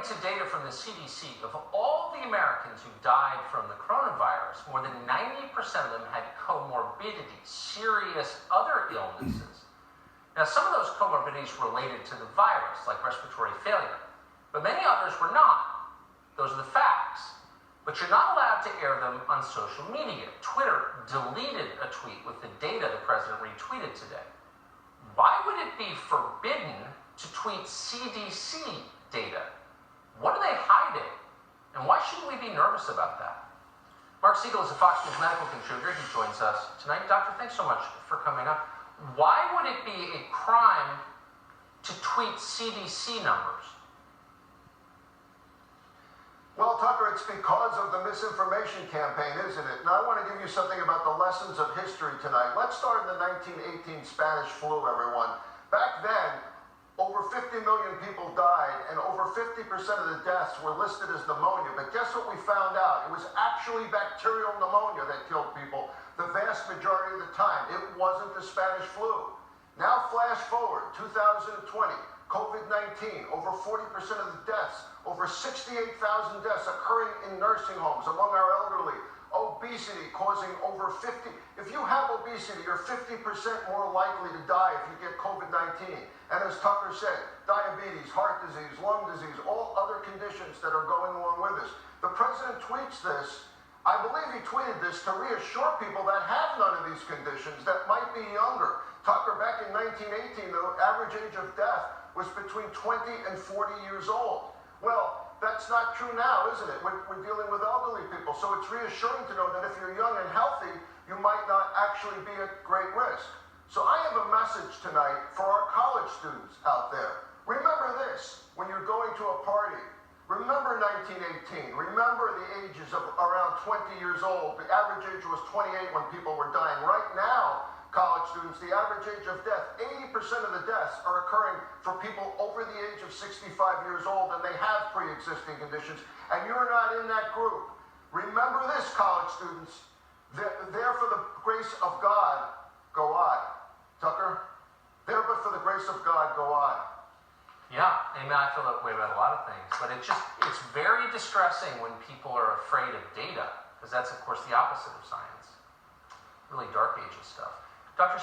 According to data from the CDC, of all the Americans who died from the coronavirus, more than 90% of them had comorbidities, serious other illnesses. Now, some of those comorbidities related to the virus, like respiratory failure, but many others were not. Those are the facts. But you're not allowed to air them on social media. Twitter deleted a tweet with the data the president retweeted today. Why would it be forbidden to tweet CDC data? What are they hiding? And why shouldn't we be nervous about that? Mark Siegel is a Fox News medical contributor. He joins us tonight. Doctor, thanks so much for coming up. Why would it be a crime to tweet CDC numbers? Well, Tucker, it's because of the misinformation campaign, isn't it? Now, I want to give you something about the lessons of history tonight. Let's start in the 1918 Spanish flu, everyone. Back then, over 50 million people died, and over 50% of the deaths were listed as pneumonia. But guess what we found out? It was actually bacterial pneumonia that killed people the vast majority of the time. It wasn't the Spanish flu. Now, flash forward, 2020, COVID-19, over 40% of the deaths, over 68,000 deaths occurring in nursing homes among our elderly. Obesity causing over 50. If you have obesity, you're 50% more likely to die if you get COVID-19. And as Tucker said, diabetes, heart disease, lung disease, all other conditions that are going along with this. The president tweets this. I believe he tweeted this to reassure people that have none of these conditions that might be younger. Tucker, back in 1918, the average age of death was between 20 and 40 years old. Well, that's not true now, isn't it? We're dealing with elderly people. So it's reassuring to know that if you're young and healthy, you might not actually be at great risk. So I have a message tonight for our college students out there. Remember this when you're going to a party. Remember 1918. Remember the ages of around 20 years old. The average age was 28 when people were dying. Right now, college students, the average age of death, 80% of the deaths are occurring for people over the age of 65 years old, and they have pre-existing conditions, and you're not in that group. Remember this, college students. There for the grace of God, go I. Tucker? There but for the grace of God, go I. Yeah, I mean, I feel that way about a lot of things, but it's very distressing when people are afraid of data, because that's, of course, the opposite of science. Really dark ages stuff. Dr.